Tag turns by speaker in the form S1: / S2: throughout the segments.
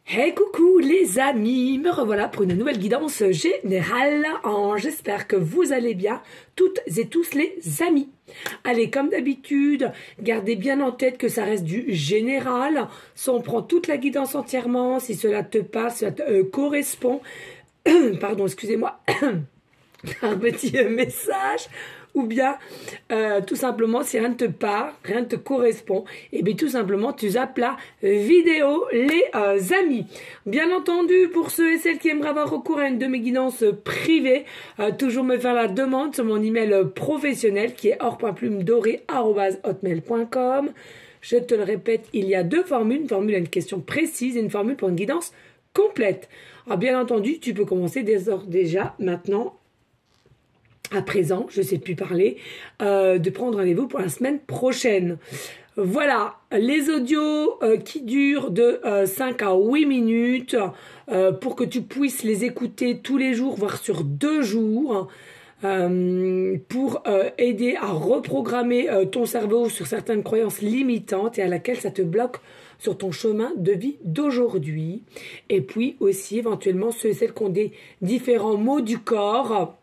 S1: Hey coucou les amis, me revoilà pour une nouvelle guidance générale. J'espère que vous allez bien, toutes et tous les amis. Allez, comme d'habitude, gardez bien en tête que ça reste du général. Si on prend toute la guidance entièrement, si cela te parle, cela te correspond, pardon, excusez-moi, un petit message, ou bien tout simplement si rien ne te parle, rien ne te correspond, et bien tout simplement tu zappes la vidéo les amis. Bien entendu, pour ceux et celles qui aimeraient avoir recours à une de mes guidances privées, toujours me faire la demande sur mon email professionnel qui est or.plumedorée@hotmail.com. Je te le répète, il y a deux formules, une formule à une question précise et une formule pour une guidance complète. Alors bien entendu, tu peux commencer déjà maintenant, à présent, je ne sais plus parler, de prendre rendez-vous pour la semaine prochaine. Voilà, les audios qui durent de 5 à 8 minutes pour que tu puisses les écouter tous les jours, voire sur 2 jours, pour aider à reprogrammer ton cerveau sur certaines croyances limitantes et à laquelle ça te bloque sur ton chemin de vie d'aujourd'hui. Et puis aussi, éventuellement, ceux et celles qui ont des différents maux du corps,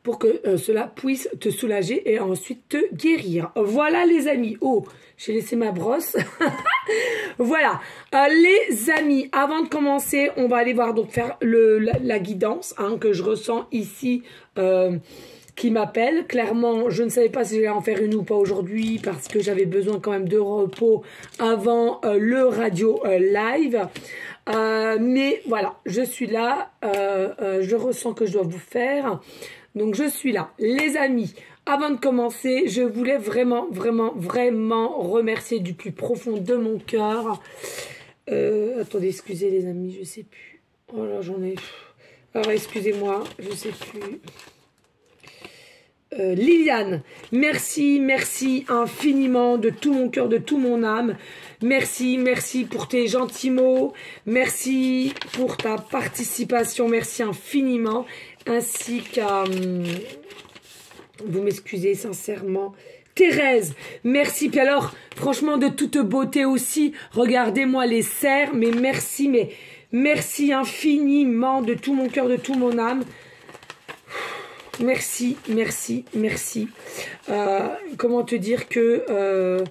S1: pour que cela puisse te soulager et ensuite te guérir. Voilà les amis. Oh, j'ai laissé ma brosse. Voilà. Les amis, avant de commencer, on va aller voir, donc faire la guidance que je ressens ici, qui m'appelle. Clairement, je ne savais pas si j'allais en faire une ou pas aujourd'hui parce que j'avais besoin quand même de repos avant le radio live. Mais voilà, je suis là, je ressens que je dois vous faire, donc je suis là. Les amis, avant de commencer, je voulais vraiment remercier du plus profond de mon cœur. Attendez, excusez les amis, je sais plus. Oh là, j'en ai... Alors, excusez-moi, je sais plus... Liliane, merci infiniment de tout mon cœur, de tout mon âme. Merci pour tes gentils mots. Merci pour ta participation. Merci infiniment. Ainsi qu'à... vous m'excusez sincèrement. Thérèse, merci. Puis alors, franchement, de toute beauté aussi. Regardez-moi les cerfs. Mais merci infiniment de tout mon cœur, de tout mon âme. Merci. Comment te dire que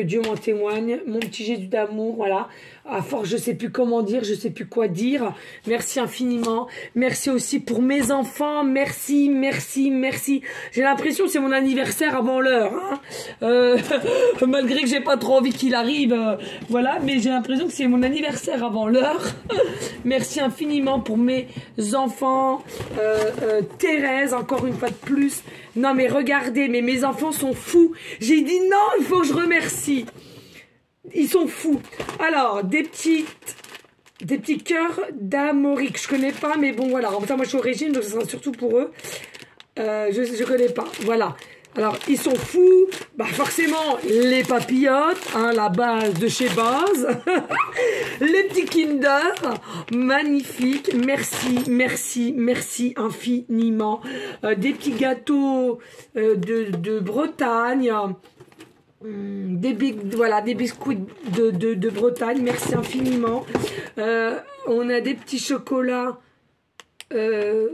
S1: Dieu m'en témoigne, mon petit Jésus d'amour, voilà. À force, je sais plus comment dire, je sais plus quoi dire. Merci infiniment. Merci aussi pour mes enfants. Merci. J'ai l'impression que c'est mon anniversaire avant l'heure. Malgré que j'ai pas trop envie qu'il arrive, voilà. Mais j'ai l'impression que c'est mon anniversaire avant l'heure. Merci infiniment pour mes enfants. Thérèse, encore une fois de plus. Non mais regardez, mais mes enfants sont fous. J'ai dit non, il faut que je remercie. Ils sont fous. Alors, des petits cœurs d'Amorique. Je connais pas, mais bon, voilà. En fait, moi, je suis au régime, donc ce sera surtout pour eux. Je connais pas. Voilà. Alors, ils sont fous. Bah, forcément, les papillotes, la base de chez Base. Les petits Kinder. Magnifique. Merci infiniment. Des petits gâteaux de Bretagne. Des biscuits de Bretagne, merci infiniment. On a des petits chocolats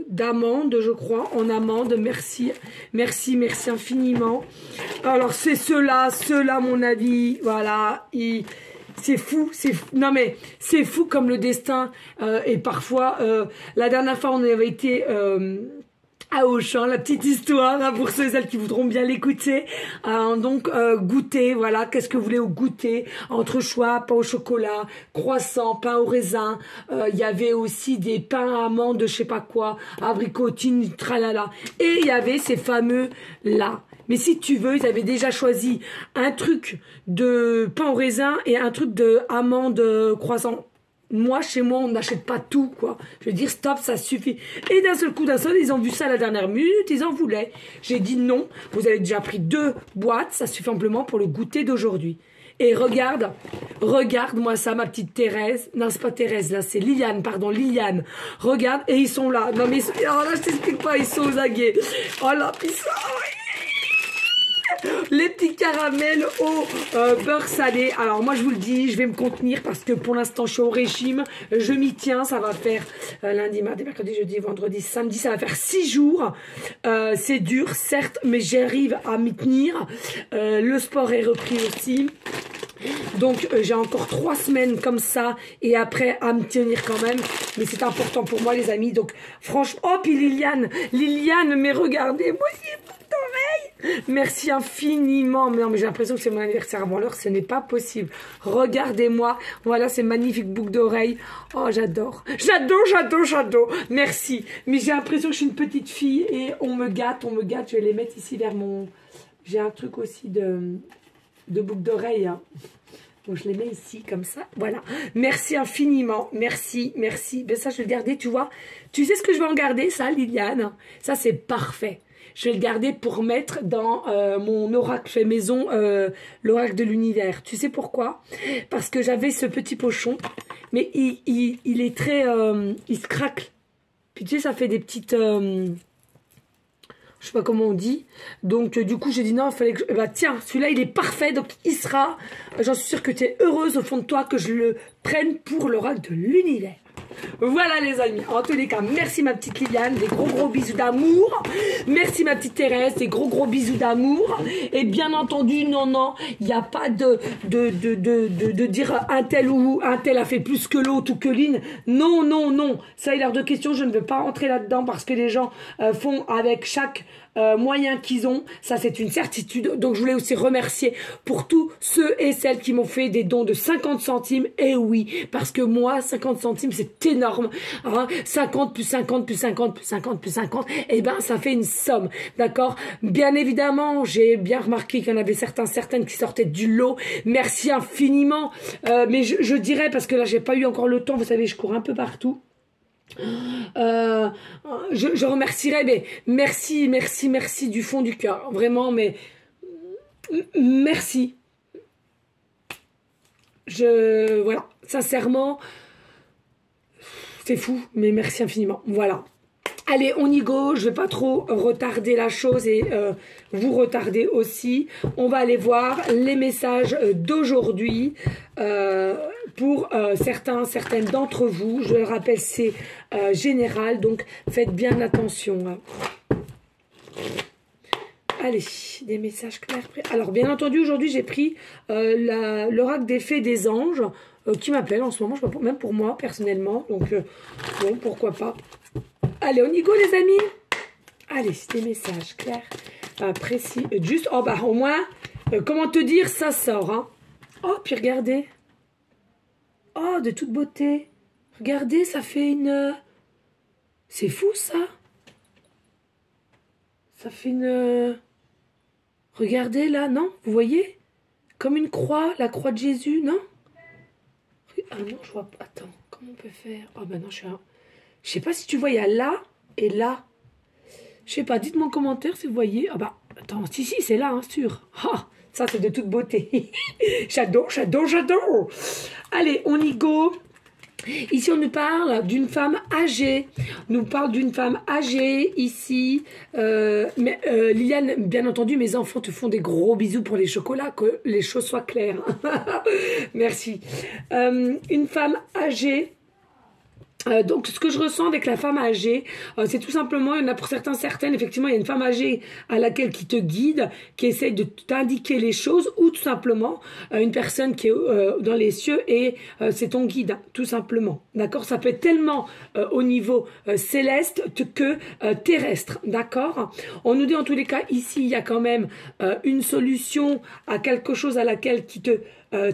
S1: d'amande, je crois, en amande. Merci infiniment. Alors c'est ceux-là, mon avis, voilà. C'est fou, non mais c'est fou comme le destin. Et parfois, la dernière fois on avait été à Auchan, la petite histoire, pour ceux et celles qui voudront bien l'écouter. Donc, goûter, voilà, qu'est-ce que vous voulez au goûter? Entre choix, pain au chocolat, croissant, pain au raisin. Il y avait aussi des pains à amandes, je sais pas quoi, abricotine, tralala. Et il y avait ces fameux-là. Mais si tu veux, ils avaient déjà choisi un truc de pain au raisin et un truc de amande croissant. Moi, chez moi, on n'achète pas tout, quoi. Je veux dire, stop, ça suffit. Et d'un seul coup, ils ont vu ça à la dernière minute, ils en voulaient. J'ai dit non, vous avez déjà pris 2 boîtes, ça suffit amplement pour le goûter d'aujourd'hui. Et regarde-moi ça, ma petite Thérèse. Non, c'est pas Thérèse, là, c'est Liliane, pardon, Liliane. Regarde, et ils sont là. Non, mais là, je t'explique pas, ils sont aux aguets. Oh là, puis ça... les petits caramels au beurre salé. Alors moi je vous le dis, je vais me contenir parce que pour l'instant je suis au régime. Je m'y tiens, ça va faire lundi, mardi, mercredi, jeudi, vendredi, samedi. Ça va faire 6 jours. C'est dur, certes, mais j'arrive à m'y tenir. Le sport est repris aussi. Donc j'ai encore 3 semaines comme ça et après à me tenir quand même, mais c'est important pour moi les amis. Donc franchement, oh puis Liliane, mais regardez, moi j'ai boucle d'oreille. Merci infiniment. Mais non, mais j'ai l'impression que c'est mon anniversaire avant l'heure, ce n'est pas possible. Regardez-moi, voilà ces magnifiques boucles d'oreilles. Oh j'adore, j'adore. Merci. Mais j'ai l'impression que je suis une petite fille et on me gâte. Je vais les mettre ici vers mon. J'ai un truc aussi de boucles d'oreilles. Hein. Donc, je les mets ici, comme ça. Voilà. Merci infiniment. Merci. Ben, ça, je vais le garder, tu vois. Tu sais ce que je vais en garder, ça, Liliane? Ça, c'est parfait. Je vais le garder pour mettre dans mon oracle fait maison, l'oracle de l'univers. Tu sais pourquoi? Parce que j'avais ce petit pochon, mais il est très... il se craque. Puis, tu sais, ça fait des petites... je sais pas comment on dit. Donc, du coup, j'ai dit non, il fallait que... Bah, tiens, celui-là, il est parfait. Donc, il sera... J'en suis sûre que tu es heureuse au fond de toi que je le prenne pour l'oracle de l'univers. Voilà, les amis. En tous les cas, merci ma petite Liliane. Des gros bisous d'amour. Merci ma petite Thérèse. Des gros bisous d'amour. Et bien entendu, non, il n'y a pas de dire un tel ou un tel a fait plus que l'autre ou que l'une. Non. Ça est l'heure de question. Je ne veux pas rentrer là-dedans parce que les gens font avec chaque... moyens qu'ils ont, ça c'est une certitude. Donc je voulais aussi remercier pour tous ceux et celles qui m'ont fait des dons de 50 centimes. Et oui, parce que moi 50 centimes c'est énorme, hein. 50 plus 50 plus 50 plus 50 plus 50, et ben ça fait une somme, d'accord. Bien évidemment, j'ai bien remarqué qu'il y en avait certaines qui sortaient du lot. Merci infiniment, mais je dirais, parce que là j'ai pas eu encore le temps, vous savez, je cours un peu partout. Je remercierai, mais merci du fond du cœur, vraiment, mais merci. Voilà, sincèrement, c'est fou, mais merci infiniment. Voilà. Allez, on y go, je vais pas trop retarder la chose et vous retarder aussi. On va aller voir les messages d'aujourd'hui pour certaines d'entre vous. Je le rappelle, c'est général, donc faites bien attention. Allez, des messages clairs. Alors, bien entendu, aujourd'hui, j'ai pris l'oracle des fées des anges qui m'appelle en ce moment, même pour moi, personnellement. Donc, bon, pourquoi pas. Allez, on y go, les amis. Allez, c'est des messages clairs, précis, juste. Oh, bah, au moins, comment te dire, ça sort, hein. Oh, puis regardez. Oh, de toute beauté. Regardez, ça fait une... C'est fou, ça. Ça fait une... Regardez, là, non? Vous voyez? Comme une croix, la croix de Jésus, non? Ah non, je vois pas. Attends, comment on peut faire? Oh, ben non, je suis un... Je sais pas si tu vois, il y a là et là. Je sais pas, dites-moi en commentaire si vous voyez. Ah bah, attends, si, c'est là, hein, sûr. Ah, ça, c'est de toute beauté. J'adore. Allez, on y go. Ici, on nous parle d'une femme âgée. On nous parle d'une femme âgée, ici. Liliane, bien entendu, mes enfants te font des gros bisous pour les chocolats, que les choses soient claires. Merci. Une femme âgée. Donc, ce que je ressens avec la femme âgée, c'est tout simplement, il y en a pour certaines, effectivement, il y a une femme âgée à laquelle qui te guide, qui essaye de t'indiquer les choses, ou tout simplement, une personne qui est dans les cieux et c'est ton guide, hein, tout simplement. D'accord? Ça peut être tellement au niveau céleste que terrestre. D'accord? On nous dit en tous les cas, ici, il y a quand même une solution à quelque chose à laquelle qui te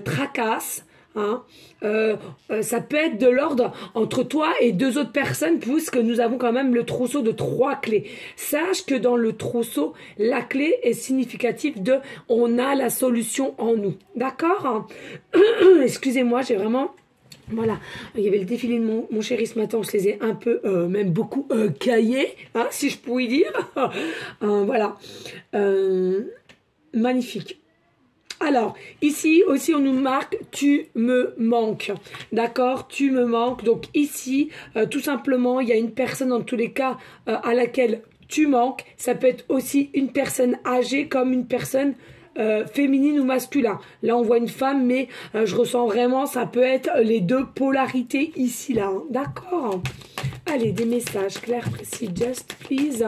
S1: tracasse. Hein, ça peut être de l'ordre entre toi et 2 autres personnes, puisque nous avons quand même le trousseau de 3 clés. Sache que dans le trousseau, la clé est significative de on a la solution en nous. D'accord? Excusez-moi, j'ai vraiment... Voilà, il y avait le défilé de mon chéri ce matin, on se les a un peu, même beaucoup caillés, hein, si je puis dire. Voilà, magnifique. Alors, ici aussi, on nous marque « tu me manques ». D'accord? Tu me manques. Donc ici, tout simplement, il y a une personne, dans tous les cas, à laquelle tu manques. Ça peut être aussi une personne âgée comme une personne féminine ou masculin. Là, on voit une femme, mais je ressens vraiment, ça peut être les deux polarités ici, là. Hein. D'accord. Allez, des messages clairs, précis, just please.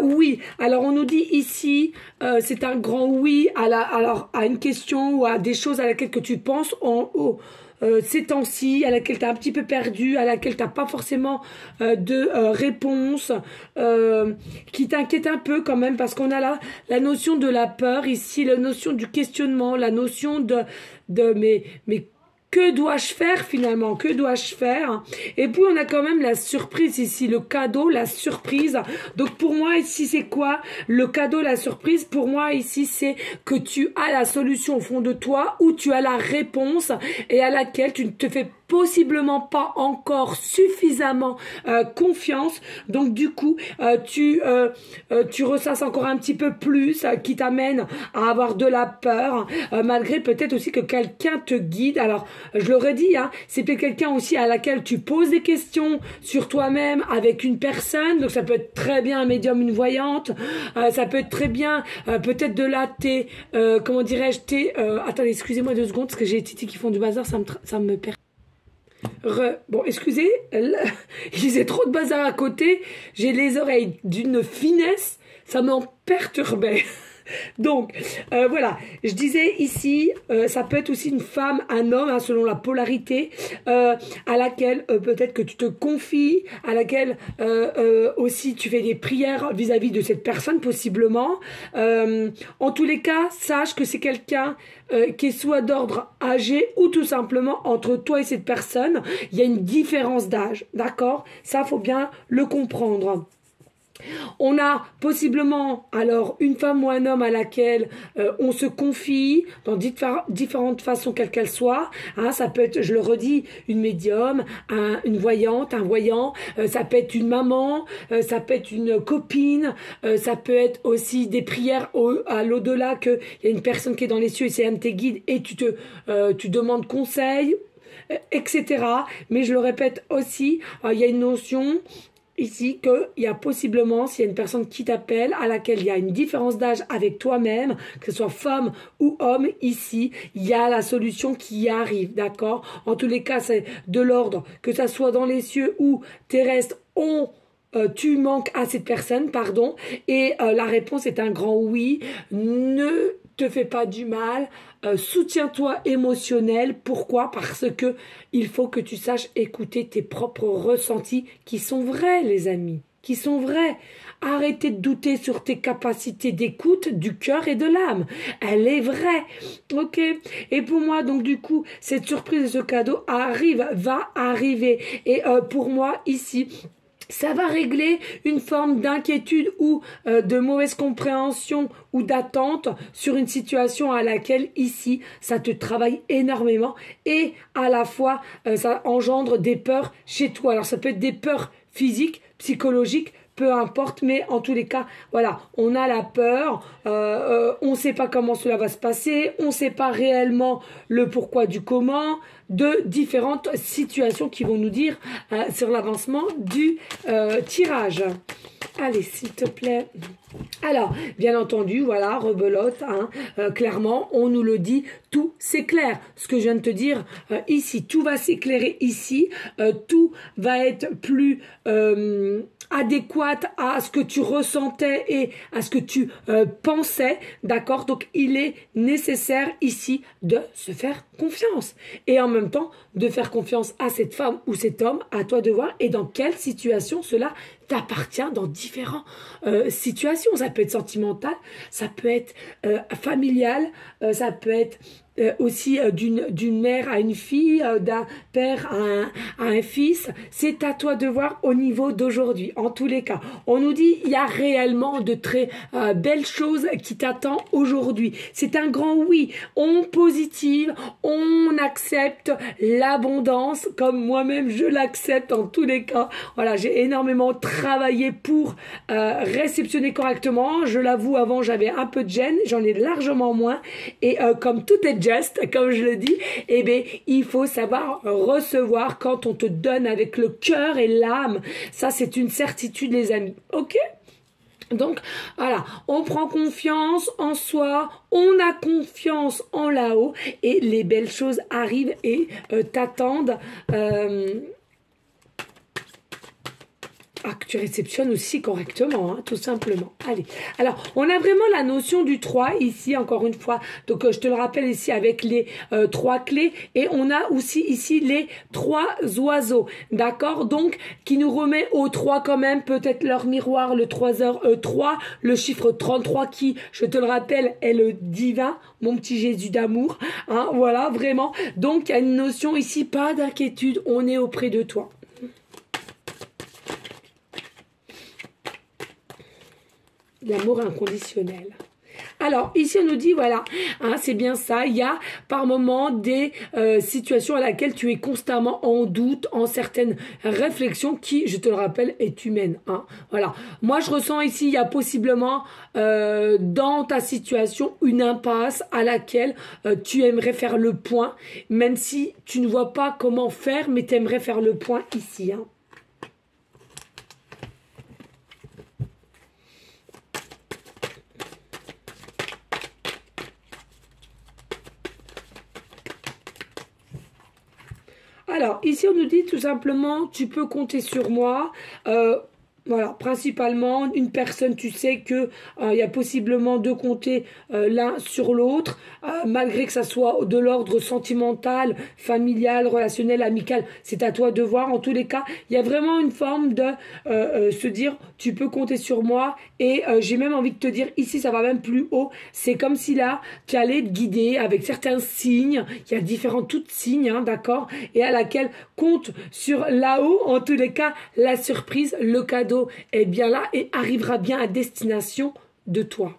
S1: Oui, alors on nous dit ici, c'est un grand oui à une question ou à des choses à laquelle que tu penses ces temps-ci, à laquelle tu as un petit peu perdu, à laquelle tu n'as pas forcément de réponse, qui t'inquiète un peu quand même, parce qu'on a là la notion de la peur ici, la notion du questionnement, la notion mais que dois-je faire finalement? Que dois-je faire? Et puis on a quand même la surprise ici, le cadeau, la surprise. Donc pour moi ici c'est quoi? Le cadeau, la surprise, pour moi ici c'est que tu as la solution au fond de toi, ou tu as la réponse et à laquelle tu ne te fais possiblement pas encore suffisamment confiance. Donc du coup tu ressasses encore un petit peu plus, qui t'amène à avoir de la peur, malgré peut-être aussi que quelqu'un te guide. Alors je l'aurais dit, hein, c'est peut-être quelqu'un aussi à laquelle tu poses des questions sur toi-même avec une personne. Donc ça peut être très bien un médium, une voyante, ça peut être très bien peut-être de là comment dirais-je, attendez, excusez-moi 2 secondes parce que j'ai les titis qui font du bazar, ça me perd. Bon, excusez, j'ai trop de bazar à côté, j'ai les oreilles d'une finesse, ça m'en perturbait. Donc, voilà, je disais ici, ça peut être aussi une femme, un homme, hein, selon la polarité, à laquelle peut-être que tu te confies, à laquelle aussi tu fais des prières vis-à-vis de cette personne, possiblement. En tous les cas, sache que c'est quelqu'un qui est soit d'ordre âgé ou tout simplement entre toi et cette personne, il y a une différence d'âge, d'accord? Ça, faut bien le comprendre. On a possiblement alors une femme ou un homme à laquelle on se confie dans différentes façons, quelles qu'elles soient. Hein, ça peut être, je le redis, une médium, une voyante, un voyant. Ça peut être une maman, ça peut être une copine. Ça peut être aussi des prières à l'au-delà, qu'il y a une personne qui est dans les cieux et c'est un de tes guides et tu demandes conseil, etc. Mais je le répète aussi, il y a une notion ici qu'il y a possiblement, s'il y a une personne qui t'appelle, à laquelle il y a une différence d'âge avec toi-même, que ce soit femme ou homme, ici, il y a la solution qui arrive, d'accord? En tous les cas, c'est de l'ordre, que ça soit dans les cieux ou terrestre, tu manques à cette personne, pardon, et la réponse est un grand oui. Ne te fais pas du mal, soutiens-toi émotionnel. Pourquoi? Parce que il faut que tu saches écouter tes propres ressentis qui sont vrais, les amis, qui sont vrais. Arrêtez de douter sur tes capacités d'écoute du cœur et de l'âme. Elle est vraie, ok? Et pour moi, donc du coup, cette surprise et ce cadeau va arriver. Et pour moi, ici, ça va régler une forme d'inquiétude ou de mauvaise compréhension ou d'attente sur une situation à laquelle ici ça te travaille énormément et à la fois ça engendre des peurs chez toi. Alors ça peut être des peurs physiques, psychologiques, peu importe, mais en tous les cas, voilà, on a la peur, on ne sait pas comment cela va se passer, on ne sait pas réellement le pourquoi du comment, de différentes situations qui vont nous dire sur l'avancement du tirage. Allez, s'il te plaît. Alors, bien entendu, voilà, rebelote, hein, clairement, on nous le dit, tout s'éclaire. Ce que je viens de te dire ici, tout va s'éclairer ici, tout va être plus adéquate à ce que tu ressentais et à ce que tu pensais, d'accord? Donc, il est nécessaire ici de se faire confiance. Et en même temps, de faire confiance à cette femme ou cet homme, à toi de voir, et dans quelle situation cela t'appartient dans différentes situations. Ça peut être sentimental, ça peut être familial, ça peut être aussi d'une mère à une fille, d'un père à un fils. C'est à toi de voir au niveau d'aujourd'hui. En tous les cas, on nous dit il y a réellement de très belles choses qui t'attendent aujourd'hui. C'est un grand oui. On positive, on accepte l'abondance comme moi-même je l'accepte en tous les cas. Voilà, j'ai énormément travaillé pour réceptionner correctement. Je l'avoue, avant j'avais un peu de gêne, j'en ai largement moins. Et comme tout est comme je le dis, eh bien, il faut savoir recevoir quand on te donne avec le cœur et l'âme. Ça, c'est une certitude, les amis. Ok? Donc, voilà, on prend confiance en soi, on a confiance en là-haut et les belles choses arrivent et t'attendent. Que tu réceptionnes aussi correctement, hein, tout simplement. Allez, alors, on a vraiment la notion du 3 ici, encore une fois. Donc, je te le rappelle ici avec les 3 clés. Et on a aussi ici les 3 oiseaux, d'accord? Donc, qui nous remet au 3 quand même, peut-être leur miroir, le 3 le chiffre 33 qui, je te le rappelle, est le divin, mon petit Jésus d'amour. Hein, voilà, vraiment. Donc, il y a une notion ici, pas d'inquiétude, on est auprès de toi. L'amour inconditionnel. Alors, ici, on nous dit, voilà, hein, c'est bien ça, il y a par moments des situations à laquelle tu es constamment en doute, en certaines réflexions qui, je te le rappelle, est humaine. Hein, voilà. Moi, je ressens ici, il y a possiblement dans ta situation une impasse à laquelle tu aimerais faire le point, même si tu ne vois pas comment faire, mais tu aimerais faire le point ici. Hein. Alors, ici, on nous dit tout simplement, tu peux compter sur moi. Voilà, principalement, une personne, tu sais que il y a possiblement de compter l'un sur l'autre, malgré que ça soit de l'ordre sentimental, familial, relationnel, amical. C'est à toi de voir. En tous les cas, il y a vraiment une forme de se dire, tu peux compter sur moi. Et j'ai même envie de te dire, ici, ça va même plus haut. C'est comme si là, tu allais te guider avec certains signes. Il y a différents toutes signes, hein, d'accord? Et à laquelle compte sur là-haut, en tous les cas, la surprise, le cadeau est bien là et arrivera bien à destination de toi.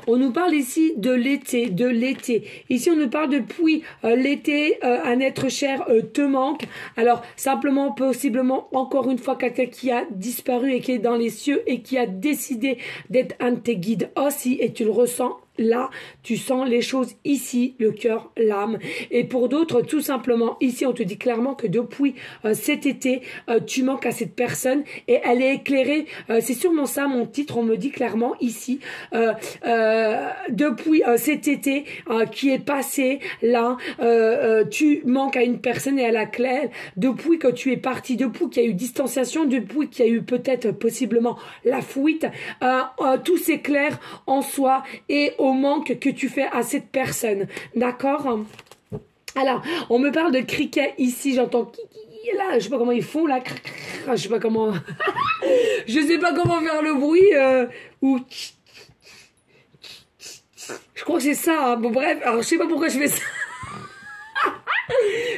S1: On nous parle ici de l'été, de l'été. Ici, on nous parle depuis l'été, un être cher te manque. Alors, simplement, possiblement, encore une fois, quelqu'un qui a disparu et qui est dans les cieux et qui a décidé d'être un de tes guides aussi, et tu le ressens là, tu sens les choses ici, le cœur, l'âme. Et pour d'autres, tout simplement, ici, on te dit clairement que depuis cet été, tu manques à cette personne et elle est éclairée. C'est sûrement ça mon titre, on me dit clairement ici. Depuis cet été qui est passé, là, tu manques à une personne et à la claire. Depuis que tu es parti, depuis qu'il y a eu distanciation, depuis qu'il y a eu peut-être possiblement la fuite, tout s'éclaire en soi et au manque que tu fais à cette personne. D'accord? Alors, on me parle de criquet ici, j'entends là, je sais pas comment ils font là, je sais pas comment je sais pas comment faire le bruit ou je crois que c'est ça, hein. Bon bref, alors je sais pas pourquoi je fais ça.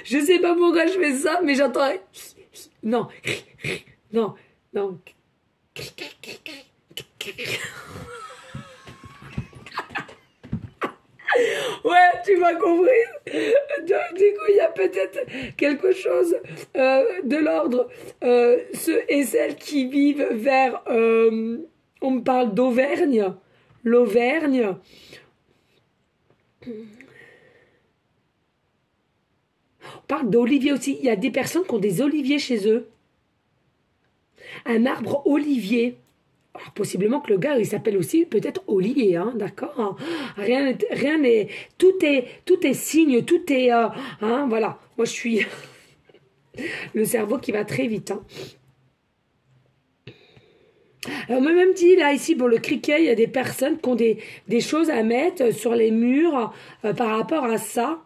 S1: Je sais pas pourquoi je fais ça, mais j'entends non, non, non. Ouais, tu m'as compris. Donc, du coup, il y a peut-être quelque chose de l'ordre. Ceux et celles qui vivent vers... on me parle d'Auvergne. L'Auvergne. On parle d'olivier aussi. Il y a des personnes qui ont des oliviers chez eux. Un arbre olivier. Alors, possiblement que le gars, il s'appelle aussi peut-être Olivier, hein, d'accord? Rien n'est... Tout est signe, tout est... hein, voilà. Moi, je suis... le cerveau qui va très vite, hein. Alors, on m'a même dit, là, ici, pour le criquet, il y a des personnes qui ont des choses à mettre sur les murs par rapport à ça.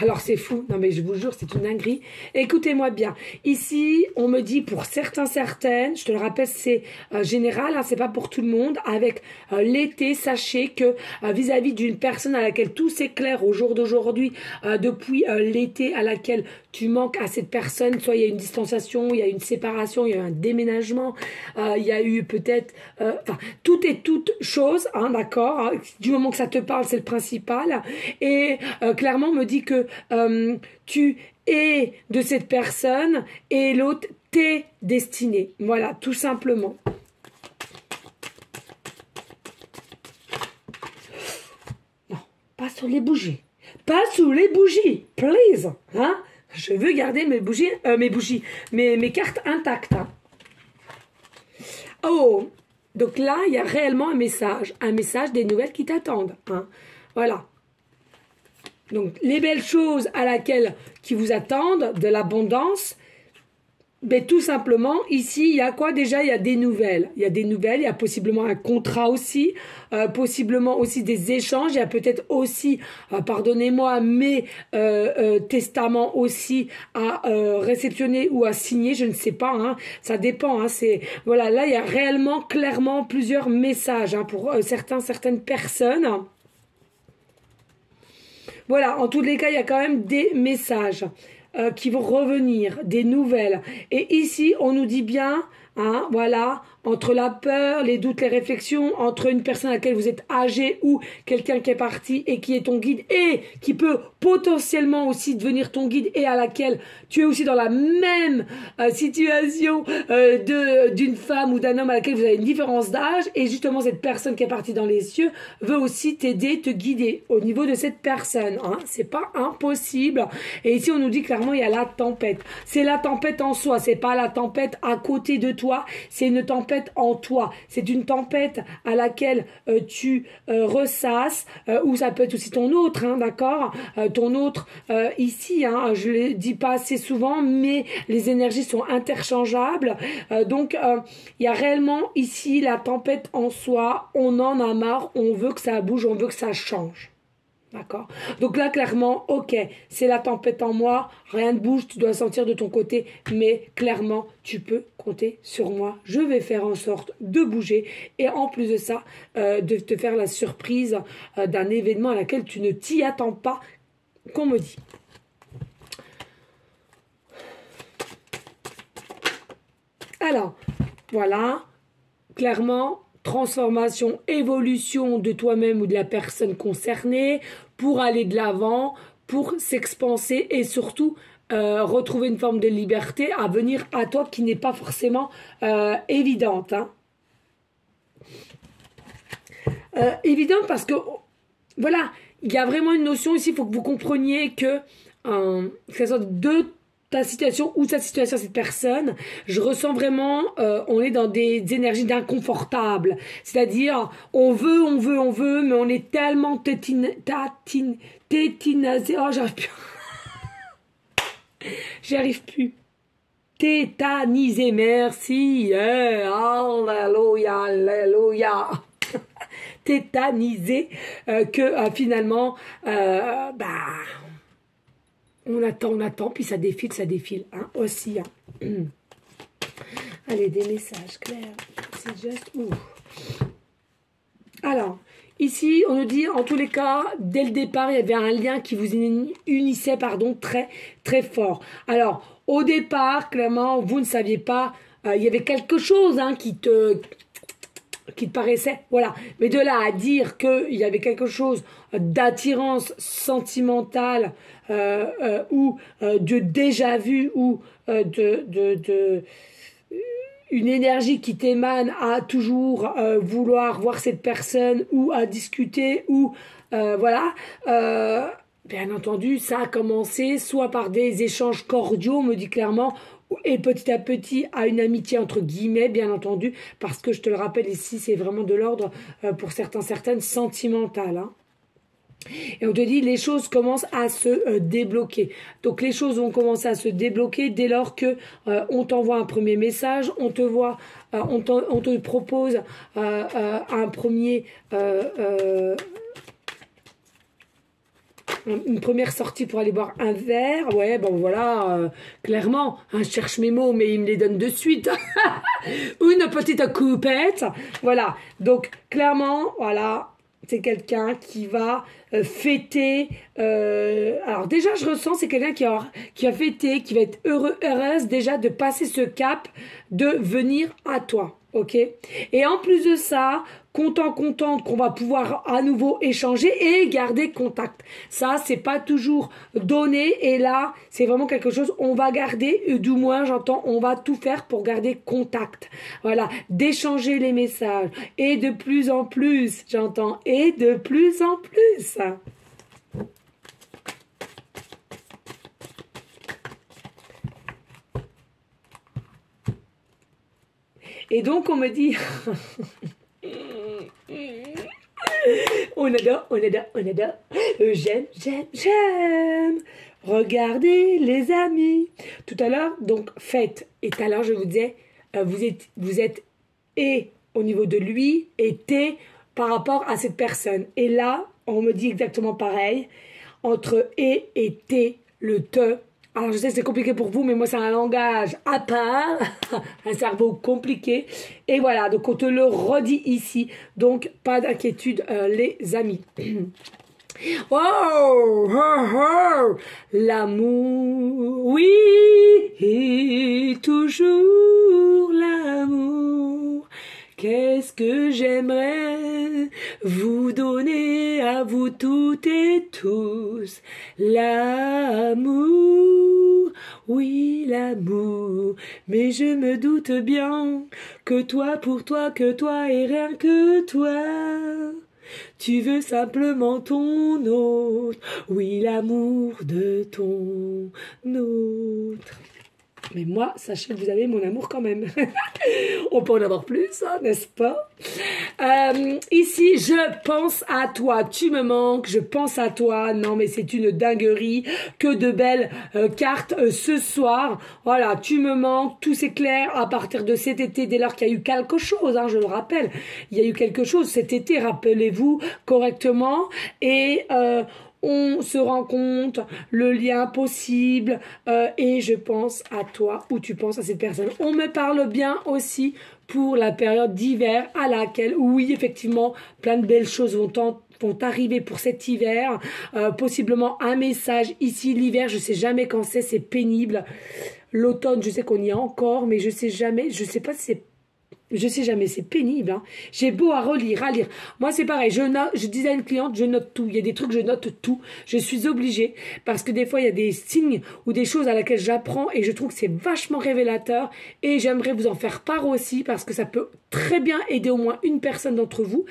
S1: Alors c'est fou, non mais je vous jure, c'est une dinguerie. Écoutez-moi bien, ici on me dit pour certaines, je te le rappelle c'est général, hein, c'est pas pour tout le monde, avec l'été, sachez que vis-à-vis d'une personne à laquelle tout s'éclaire au jour d'aujourd'hui, depuis l'été à laquelle tu manques à cette personne, soit il y a une distanciation, il y a une séparation, il y a un déménagement, il y a eu peut-être, enfin tout est toute chose, hein, d'accord, hein, du moment que ça te parle c'est le principal, et clairement on me dit que tu es de cette personne et l'autre t'est destiné. Voilà, tout simplement. pas sur les bougies. Pas sous les bougies, please. Hein? Je veux garder mes cartes intactes. Hein. Oh, donc là, il y a réellement un message des nouvelles qui t'attendent. Hein. Voilà. Donc, les belles choses qui vous attendent, de l'abondance, ben, tout simplement, ici, il y a quoi déjà? Il y a des nouvelles. Il y a des nouvelles, il y a possiblement un contrat aussi, possiblement aussi des échanges. Il y a peut-être aussi, pardonnez-moi, mes testaments aussi à réceptionner ou à signer, je ne sais pas, hein, ça dépend. Hein, voilà, là, il y a réellement, clairement, plusieurs messages hein, pour certaines personnes. Voilà, en tous les cas, il y a quand même des messages qui vont revenir, des nouvelles. Et ici, on nous dit bien, hein, voilà, entre la peur, les doutes, les réflexions, entre une personne à laquelle vous êtes âgé ou quelqu'un qui est parti et qui est ton guide et qui peut potentiellement aussi devenir ton guide et à laquelle tu es aussi dans la même situation d'une femme ou d'un homme à laquelle vous avez une différence d'âge et justement cette personne qui est partie dans les cieux veut aussi t'aider, te guider au niveau de cette personne. Hein. C'est pas impossible. Et ici on nous dit clairement il y a la tempête. C'est la tempête en soi, c'est pas la tempête à côté de toi, c'est une tempête en toi. C'est une tempête à laquelle tu ressasses ou ça peut être aussi ton autre, hein, d'accord, ton autre ici, hein, je le dis pas assez souvent, mais les énergies sont interchangeables. Donc, il y a réellement ici la tempête en soi. On en a marre, on veut que ça bouge, on veut que ça change. D'accord. Donc là, clairement, ok, c'est la tempête en moi, rien ne bouge, tu dois sentir de ton côté, mais clairement, tu peux compter sur moi. Je vais faire en sorte de bouger et en plus de ça, de te faire la surprise d'un événement à laquelle tu ne t'y attends pas, qu'on me dit. Alors, voilà, clairement, transformation, évolution de toi-même ou de la personne concernée pour aller de l'avant, pour s'expanser et surtout retrouver une forme de liberté à venir à toi qui n'est pas forcément évidente. Hein. Évidente parce que, voilà, il y a vraiment une notion ici, il faut que vous compreniez que ça soit de ta situation ou ta situation cette personne, je ressens vraiment, on est dans des énergies d'inconfortable. C'est-à-dire, on veut, mais on est tellement tétinasé. Oh, j'arrive plus. J'y arrive plus. Tétanisé, merci. Alléluia, alléluia. Tétanisé, que finalement, on attend, puis ça défile, hein, aussi. Hein. Allez, des messages clairs. C'est juste... Alors, ici, on nous dit, en tous les cas, dès le départ, il y avait un lien qui vous unissait, très, très fort. Alors, au départ, clairement, vous ne saviez pas, il y avait quelque chose hein, qui te paraissait, voilà. Mais de là à dire qu'il y avait quelque chose d'attirance sentimentale ou de déjà vu ou une énergie qui t'émane à toujours vouloir voir cette personne ou à discuter ou voilà. Bien entendu, ça a commencé soit par des échanges cordiaux, on me dit clairement, et petit à petit à une amitié entre guillemets, bien entendu, parce que je te le rappelle ici, c'est vraiment de l'ordre pour certaines sentimentales. Hein. Et on te dit, les choses commencent à se débloquer. Donc les choses vont commencer à se débloquer dès lors que on t'envoie un premier message, on te propose un premier... une première sortie pour aller boire un verre, ouais, bon voilà, clairement, hein, je cherche mes mots, mais il me les donne de suite. Une petite coupette, voilà. Donc, clairement, voilà, c'est quelqu'un qui va fêter. Alors déjà, je ressens, c'est quelqu'un qui a fêté, qui va être heureuse déjà de passer ce cap, de venir à toi. Ok. Et en plus de ça, contente qu'on va pouvoir à nouveau échanger et garder contact. Ça, c'est pas toujours donné. Et là, c'est vraiment quelque chose, on va garder, du moins j'entends, on va tout faire pour garder contact. Voilà, d'échanger les messages. Et de plus en plus, j'entends, et de plus en plus. Et donc, on me dit... on adore, on adore, on adore. J'aime, j'aime, j'aime. Regardez, les amis. Tout à l'heure, donc, faites. Et tout à l'heure, je vous disais, vous êtes et au niveau de lui et t par rapport à cette personne. Et là, on me dit exactement pareil. Entre et t, le te. Alors, je sais que c'est compliqué pour vous, mais moi, c'est un langage à part, un cerveau compliqué. Et voilà, donc on te le redit ici. Donc, pas d'inquiétude, les amis. Oh, oh, oh, l'amour, oui, toujours l'amour. Qu'est-ce que j'aimerais vous donner à vous toutes et tous. L'amour, oui l'amour, mais je me doute bien que toi pour toi, que toi et rien que toi. Tu veux simplement ton autre, oui l'amour de ton autre. Mais moi, sachez que vous avez mon amour quand même. On peut en avoir plus, hein, n'est-ce pas? Ici, je pense à toi. Tu me manques, je pense à toi. Non, mais c'est une dinguerie. Que de belles cartes ce soir. Voilà, tu me manques. Tout s'éclaire à partir de cet été, dès lors qu'il y a eu quelque chose, hein, je le rappelle. Il y a eu quelque chose cet été, rappelez-vous correctement. Et... on se rend compte, le lien possible, et je pense à toi ou tu penses à cette personne. On me parle bien aussi pour la période d'hiver à laquelle, oui, effectivement, plein de belles choses vont arriver pour cet hiver. Possiblement un message ici, l'hiver, je sais jamais quand c'est pénible. L'automne, je sais qu'on y est encore, mais je sais jamais, je sais pas si c'est... Je sais jamais, c'est pénible. Hein. J'ai beau à relire, à lire. Moi, c'est pareil. Je disais à une cliente, je note tout. Il y a des trucs, je note tout. Je suis obligée parce que des fois, il y a des signes ou des choses à laquelle j'apprends et je trouve que c'est vachement révélateur. Et j'aimerais vous en faire part aussi parce que ça peut très bien aider au moins une personne d'entre vous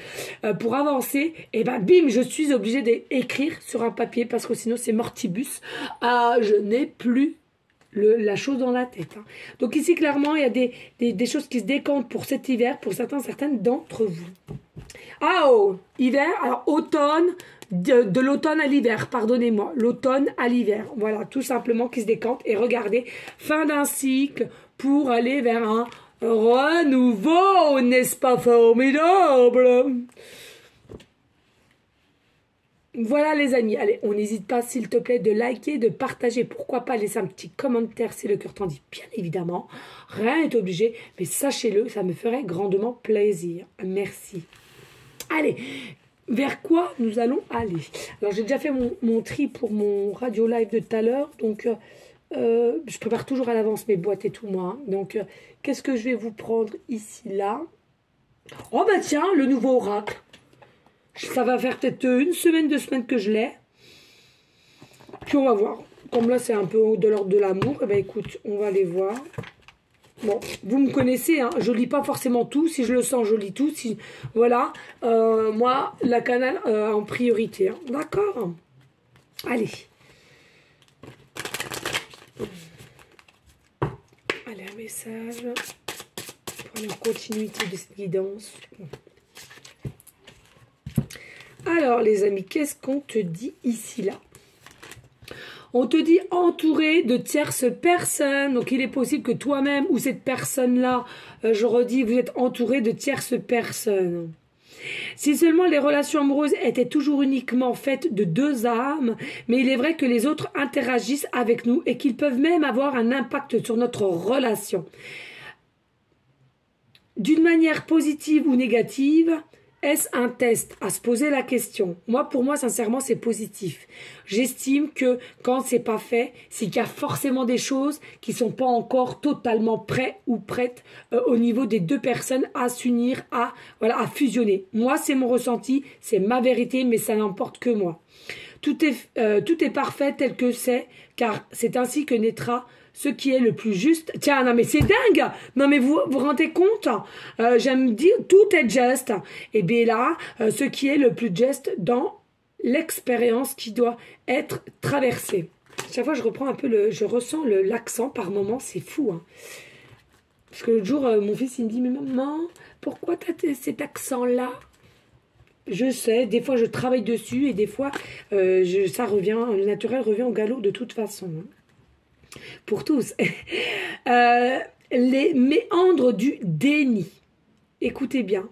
S1: pour avancer. Et ben, bim, je suis obligée d'écrire sur un papier parce que sinon, c'est mortibus. Je n'ai plus la chose dans la tête. Hein. Donc ici, clairement, il y a des choses qui se décantent pour cet hiver, pour certaines d'entre vous. Ah oh, hiver, alors automne, de l'automne à l'hiver, pardonnez-moi, l'automne à l'hiver. Voilà, tout simplement qui se décante. Et regardez, fin d'un cycle pour aller vers un renouveau, n'est-ce pas formidable? Voilà les amis, allez, on n'hésite pas s'il te plaît de liker, de partager, pourquoi pas laisser un petit commentaire si le cœur t'en dit, bien évidemment. Rien n'est obligé, mais sachez-le, ça me ferait grandement plaisir. Merci. Allez, vers quoi nous allons aller? Alors j'ai déjà fait mon tri pour mon radio live de tout à l'heure, donc je prépare toujours à l'avance mes boîtes et tout moi. Hein. Donc qu'est-ce que je vais vous prendre ici, là? Oh bah tiens, le nouveau oracle. Ça va faire peut-être une semaine, 2 semaines que je l'ai. Puis on va voir. Comme là, c'est un peu de l'ordre de l'amour. Eh bien, écoute, on va aller voir. Bon, vous me connaissez, hein, je lis pas forcément tout. Si je le sens, je lis tout. Si, voilà. Moi, la canal en priorité. Hein. D'accord. Allez. Allez, un message. Pour la continuité de cette guidance. Alors les amis, qu'est-ce qu'on te dit ici là? On te dit entouré de tierces personnes. Donc il est possible que toi-même ou cette personne-là, je redis, vous êtes entouré de tierces personnes. Si seulement les relations amoureuses étaient toujours uniquement faites de 2 âmes, mais il est vrai que les autres interagissent avec nous et qu'ils peuvent même avoir un impact sur notre relation. D'une manière positive ou négative, est-ce un test? À se poser la question. Moi, pour moi, sincèrement, c'est positif. J'estime que quand c'est pas fait, c'est qu'il y a forcément des choses qui sont pas encore totalement prêtes ou prêtes au niveau des 2 personnes à s'unir, à fusionner. Moi, c'est mon ressenti, c'est ma vérité, mais ça n'emporte que moi. Tout est parfait tel que c'est, car c'est ainsi que naîtra ce qui est le plus juste. Tiens, non mais c'est dingue. Non mais vous vous rendez compte? J'aime dire tout est juste. Et bien là, ce qui est le plus juste dans l'expérience qui doit être traversée. Chaque fois, je reprends un peu je ressens l'accent par moment, c'est fou. Hein. Parce que l'autre jour, mon fils, il me dit, mais maman, pourquoi tu as cet accent-là? Je sais, des fois, je travaille dessus et des fois, ça revient, le naturel revient au galop de toute façon. Hein. Pour tous. Les méandres du déni. Écoutez bien.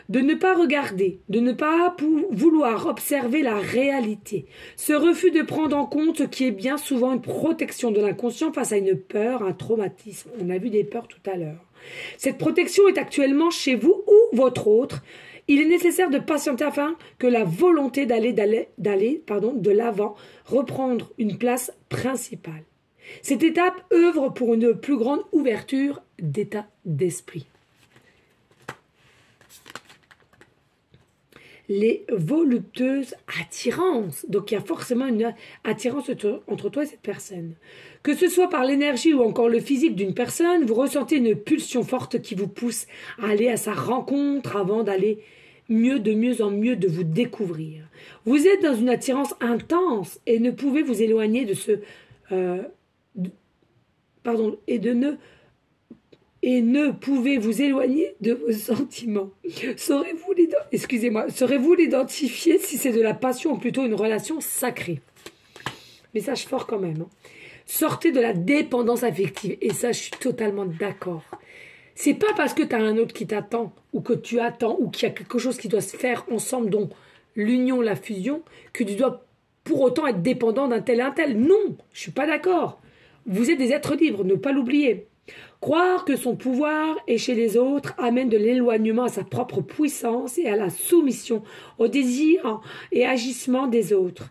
S1: De ne pas regarder, de ne pas vouloir observer la réalité. Ce refus de prendre en compte ce qui est bien souvent une protection de l'inconscient face à une peur, un traumatisme. On a vu des peurs tout à l'heure. Cette protection est actuellement chez vous ou votre autre. Il est nécessaire de patienter afin que la volonté d'aller de l'avant reprendre une place principale. Cette étape œuvre pour une plus grande ouverture d'état d'esprit. Les voluptueuses attirances. Donc, il y a forcément une attirance entre toi et cette personne. Que ce soit par l'énergie ou encore le physique d'une personne, vous ressentez une pulsion forte qui vous pousse à aller à sa rencontre avant d'aller de mieux en mieux de vous découvrir. Vous êtes dans une attirance intense et ne pouvez vous éloigner de ce... et ne pouvez vous éloigner de vos sentiments. Saurez-vous l'identifier si c'est de la passion ou plutôt une relation sacrée? Message fort quand même. Hein. Sortez de la dépendance affective. Et ça, je suis totalement d'accord. C'est pas parce que tu as un autre qui t'attend, ou que tu attends, ou qu'il y a quelque chose qui doit se faire ensemble, dont l'union, la fusion, que tu dois pour autant être dépendant d'un tel et un tel. Non, je suis pas d'accord. Vous êtes des êtres libres, ne pas l'oublier. Croire que son pouvoir est chez les autres amène de l'éloignement à sa propre puissance et à la soumission aux désirs et agissements des autres.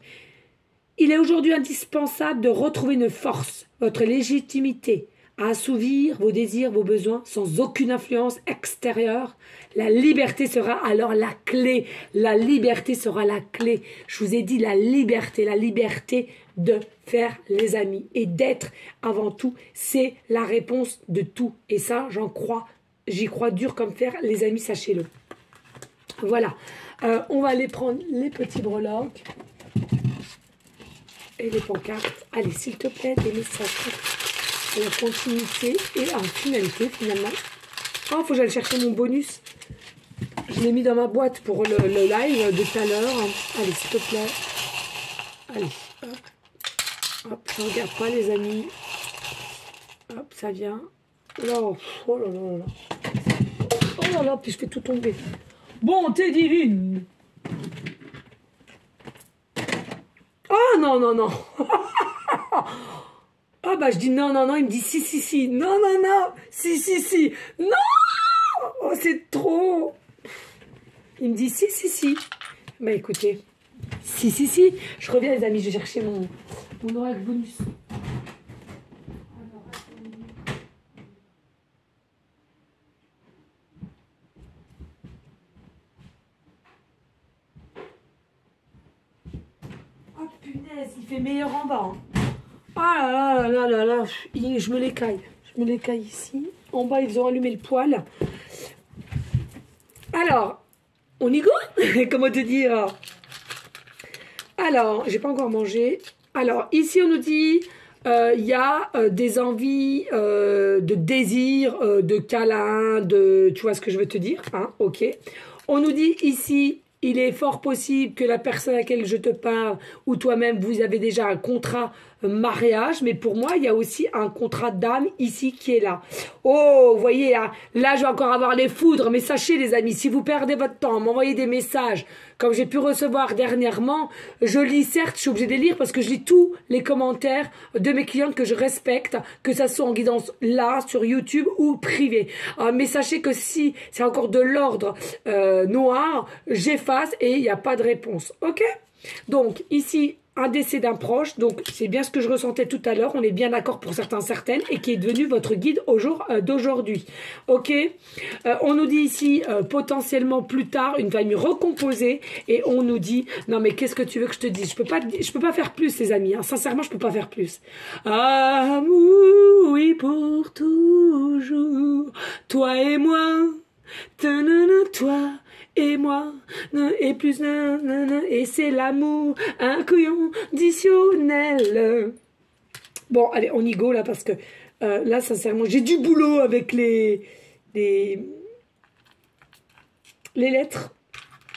S1: Il est aujourd'hui indispensable de retrouver une force, votre légitimité, à assouvir vos désirs, vos besoins, sans aucune influence extérieure. La liberté sera alors la clé. La liberté sera la clé. Je vous ai dit la liberté de faire les amis et d'être avant tout, c'est la réponse de tout. Et ça, j'y crois dur comme fer, les amis, sachez-le. Voilà. On va aller prendre les petits breloques et les pancartes. Allez, s'il te plaît, des messages en continuité et en finalité, finalement. Oh, faut que j'aille chercher mon bonus. Je l'ai mis dans ma boîte pour le live de tout à l'heure. Allez, s'il te plaît. Allez, hop. Hop, je ne regarde pas, les amis. Hop, ça vient. Là, oh là là là. Oh là là, puis je fais tout tomber. Bonté divine. Oh non, non, non. Ah bah je dis non, non, non, il me dit si, si, si. Non, non, non. Si, si, si. Non. Oh, c'est trop. Il me dit si, si, si. Bah écoutez. Si, si, si. Je reviens, les amis, je vais chercher mon oracle bonus. Oh punaise, il fait meilleur en bas. Hein. Oh là là là là là, je me l'écaille. Je me l'écaille ici. En bas, ils ont allumé le poêle. Alors, on y go. Comment te dire? Alors, j'ai pas encore mangé. Alors, ici, on nous dit, il y a des envies de désir, de câlin, tu vois ce que je veux te dire, hein, ok. On nous dit ici, il est fort possible que la personne à laquelle je te parle, ou toi-même, vous avez déjà un contrat mariage, mais pour moi, il y a aussi un contrat d'âme ici qui est là. Oh, vous voyez, là, je vais encore avoir les foudres, mais sachez, les amis, si vous perdez votre temps, m'envoyez des messages, comme j'ai pu recevoir dernièrement, je lis, certes, je suis obligée de les lire parce que je lis tous les commentaires de mes clientes que je respecte, que ça soit en guidance là, sur YouTube ou privé. Mais sachez que si c'est encore de l'ordre noir, j'efface et il n'y a pas de réponse. Ok? Donc, ici, un décès d'un proche, donc c'est bien ce que je ressentais tout à l'heure, on est bien d'accord pour certaines, et qui est devenu votre guide au jour d'aujourd'hui. Ok, on nous dit ici, potentiellement plus tard, une famille recomposée, et on nous dit, non mais qu'est-ce que tu veux que je te dise? Je peux pas faire plus, les amis, hein. Sincèrement, je peux pas faire plus. Amour, oui, pour toujours, toi et moi, toi et moi, et plus et c'est l'amour inconditionnel. Bon, allez, on y go là parce que là, sincèrement, j'ai du boulot avec les lettres.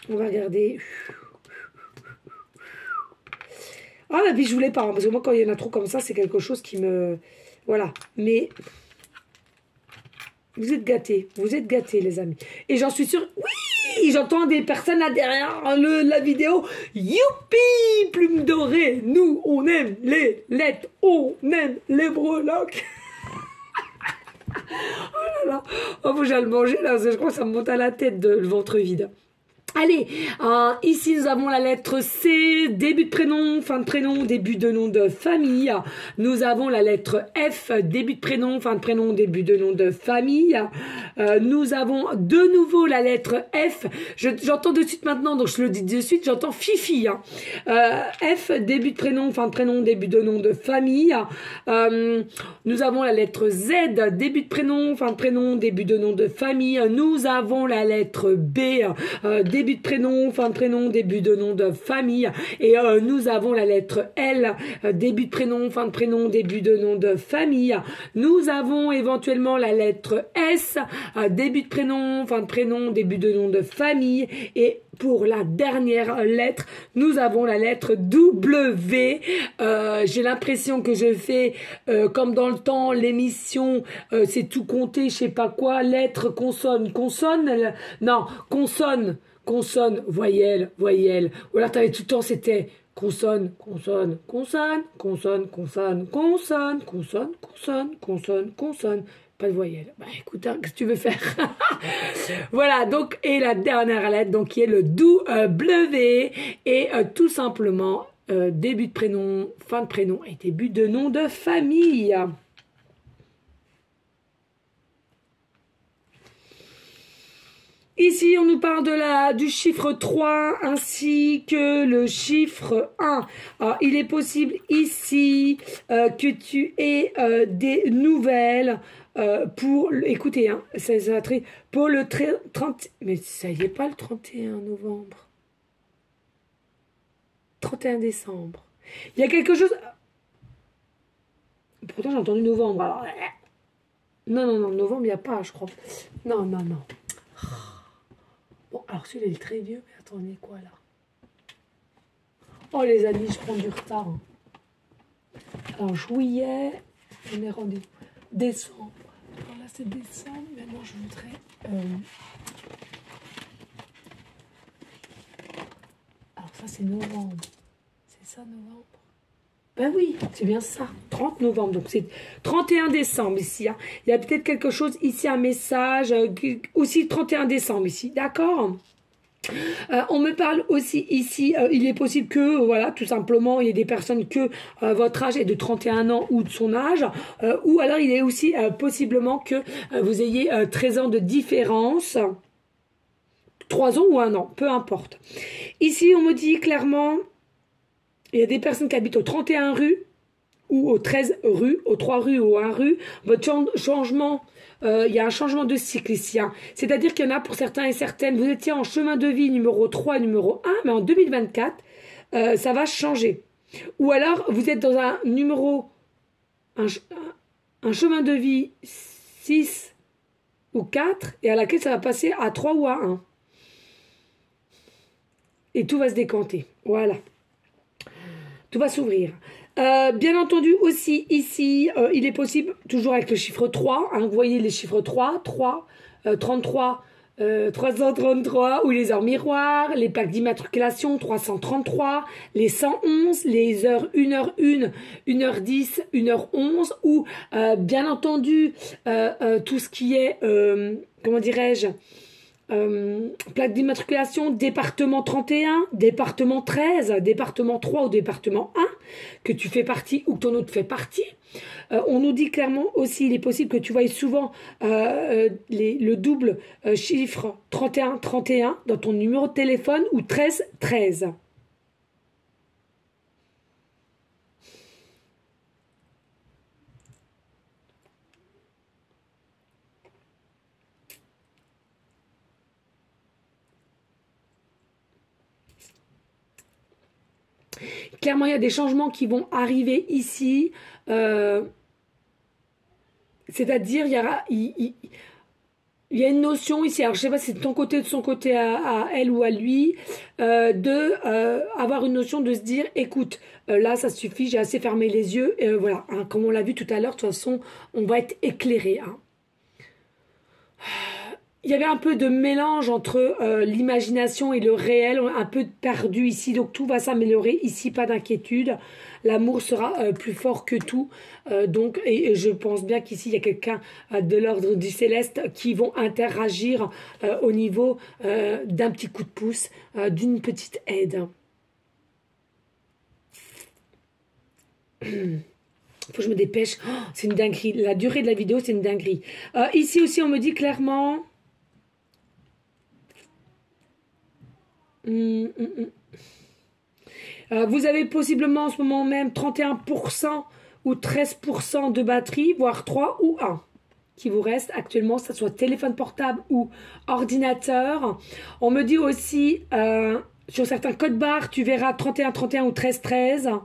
S1: On va regarder. Ah, mais je voulais pas, hein, parce que moi, quand il y en a trop comme ça, c'est quelque chose qui me... Voilà, mais... Vous êtes gâtés, les amis. Et j'en suis sûre, oui, j'entends des personnes là derrière la vidéo. Youpi, plume dorée, nous, on aime les lettres, on aime les breloques. Oh là là, oh, faut que j'aille le manger là, parce que je crois que ça me monte à la tête le ventre vide. Allez, ici nous avons la lettre C, début de prénom, fin de prénom, début de nom de famille. Nous avons la lettre F, début de prénom, fin de prénom, début de nom de famille. Nous avons de nouveau la lettre F. J'entends de suite maintenant, donc je le dis de suite, j'entends Fifi. Hein. F, début de prénom, fin de prénom, début de nom de famille. Nous avons la lettre Z, début de prénom, fin de prénom, début de nom de famille. Nous avons la lettre B, début de prénom, fin de prénom, début de nom de famille. Et nous avons la lettre L, début de prénom, fin de prénom, début de nom de famille. Nous avons éventuellement la lettre S, début de prénom, fin de prénom, début de nom de famille. Et pour la dernière lettre, nous avons la lettre W. J'ai l'impression que je fais, comme dans le temps, l'émission, c'est tout compté, je sais pas quoi, lettre, consonne, consonne, non, consonne, consonne, voyelle, voyelle. Ou alors t'avais tout le temps, c'était consonne, consonne, consonne, consonne, consonne, consonne, consonne, consonne, consonne, consonne. Pas de voyelle. Bah écoute, hein, qu'est-ce que tu veux faire? Voilà, donc, et la dernière lettre, donc, qui est le W, et tout simplement, début de prénom, fin de prénom, et début de nom de famille. Ici, on nous parle du chiffre 3 ainsi que le chiffre 1. Alors, il est possible ici que tu aies des nouvelles pour... Écoutez, hein, pour le 30... Mais ça y est pas le 31 novembre. 31 décembre. Il y a quelque chose... Pourtant, j'ai entendu novembre. Alors... Non, non, non, novembre, il n'y a pas, je crois. Non, non, non. Bon, alors celui-là, il est très vieux, mais attendez, quoi, là? Oh, les amis, je prends du retard. Hein. Alors, juillet, on est rendez-vous. Décembre. Alors là, c'est décembre. Maintenant, je voudrais... Alors, ça, c'est novembre. C'est ça, novembre? Ben oui, c'est bien ça. 30 novembre. Donc, c'est 31 décembre ici. Hein. Il y a peut-être quelque chose ici, un message. Aussi 31 décembre ici. D'accord? On me parle aussi ici, il est possible que, voilà, tout simplement, il y ait des personnes que votre âge est de 31 ans ou de son âge, ou alors il est aussi possiblement que vous ayez 13 ans de différence, 3 ans ou 1 an, peu importe. Ici, on me dit clairement, il y a des personnes qui habitent au 31 rue, ou au 13 rue, au 3 rue ou au 1 rue, votre changement... il y a un changement de cycle ici. Hein. C'est-à-dire qu'il y en a pour certains et certaines, vous étiez en chemin de vie numéro 3 et numéro 1, mais en 2024, ça va changer. Ou alors, vous êtes dans un numéro, un chemin de vie 6 ou 4, et à laquelle ça va passer à 3 ou à 1. Et tout va se décanter. Voilà. Tout va s'ouvrir. Bien entendu aussi ici, il est possible, toujours avec le chiffre 3, hein, vous voyez les chiffres 3, 33, 333, ou les heures miroirs, les plaques d'immatriculation 333, les 111, les heures 1h1, 1h10, 1h11, ou bien entendu tout ce qui est, comment dirais-je, plaque d'immatriculation, département 31, département 13, département 3 ou département 1, que tu fais partie ou que ton autre fait partie. On nous dit clairement aussi, il est possible que tu voyes souvent le double chiffre 31 dans ton numéro de téléphone ou 13. Clairement, il y a des changements qui vont arriver ici. C'est-à-dire, il y a une notion ici, alors je sais pas si c'est de ton côté, de son côté à elle ou à lui, avoir une notion de se dire, écoute, là ça suffit, j'ai assez fermé les yeux, voilà, hein, comme on l'a vu tout à l'heure, de toute façon, on va être éclairé. Hein. Il y avait un peu de mélange entre l'imagination et le réel, un peu perdu ici, donc tout va s'améliorer ici, pas d'inquiétude. L'amour sera plus fort que tout, donc et je pense bien qu'ici il y a quelqu'un de l'ordre du céleste qui vont interagir au niveau d'un petit coup de pouce, d'une petite aide. Faut que je me dépêche. Oh, c'est une dinguerie. La durée de la vidéo, c'est une dinguerie. Ici aussi, on me dit clairement. Vous avez possiblement en ce moment même 31% ou 13% de batterie, voire 3 ou 1 qui vous reste actuellement, que ce soit téléphone portable ou ordinateur. On me dit aussi, sur certains codes barres, tu verras 31-31 ou 13-13.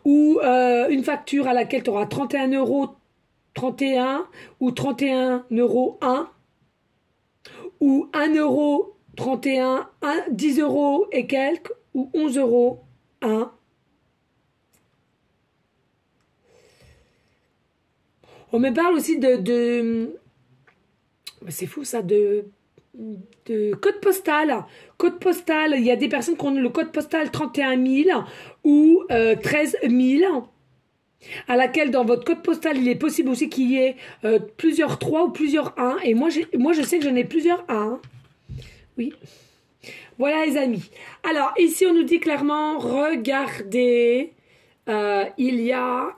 S1: Ou une facture à laquelle tu auras 31 euros 31 ou 31 euros 1 ou 1 euro 31, 10 euros et quelques ou 11 euros 1. On me parle aussi de c'est fou ça, de code postal. Code postal, il y a des personnes qui ont le code postal 31 000 ou 13 000. À laquelle dans votre code postal, il est possible aussi qu'il y ait plusieurs 3 ou plusieurs 1. Et moi, je sais que j'en ai plusieurs 1. Oui. Voilà les amis. Alors, ici, on nous dit clairement, regardez, il y a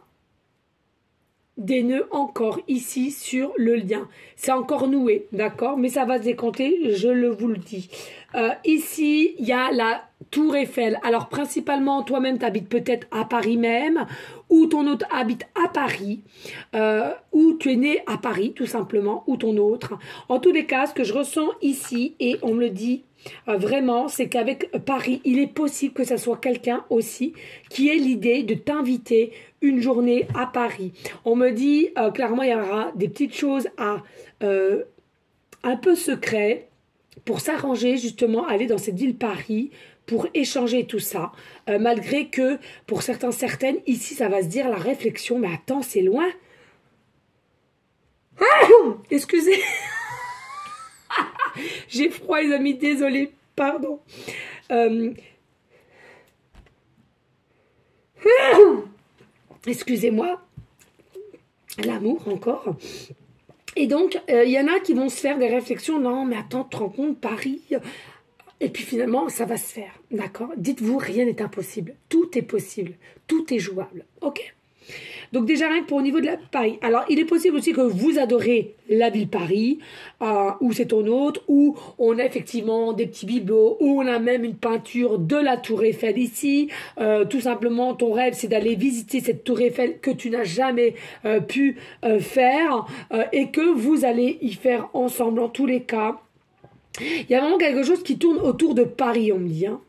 S1: des nœuds encore ici sur le lien. C'est encore noué, d'accord? Mais ça va se décompter, je vous le dis. Ici, il y a la Tour Eiffel. Alors, principalement, toi-même, tu habites peut-être à Paris même, ou ton autre habite à Paris, ou tu es né à Paris, tout simplement, ou ton autre. En tous les cas, ce que je ressens ici, et on me le dit vraiment, c'est qu'avec Paris, il est possible que ça soit quelqu'un aussi qui ait l'idée de t'inviter une journée à Paris. On me dit, clairement, il y aura des petites choses un peu secrets, pour s'arranger justement, aller dans cette ville Paris, pour échanger tout ça, malgré que pour certaines, ici ça va se dire la réflexion, mais attends, c'est loin. Excusez, j'ai froid les amis, désolé, pardon. Excusez-moi, l'amour encore. Et donc, il y en a qui vont se faire des réflexions, non mais attends, tu te rends compte, Paris. Et puis finalement, ça va se faire, d'accord? Dites-vous, rien n'est impossible. Tout est possible. Tout est jouable, ok? Donc déjà, rien que pour au niveau de la Paris. Alors, il est possible aussi que vous adorez la ville Paris, ou c'est ton autre, où on a effectivement des petits bibelots, où on a même une peinture de la Tour Eiffel ici. Tout simplement, ton rêve, c'est d'aller visiter cette Tour Eiffel que tu n'as jamais pu faire, et que vous allez y faire ensemble en tous les cas. Il y a vraiment quelque chose qui tourne autour de Paris, on me dit. Hein.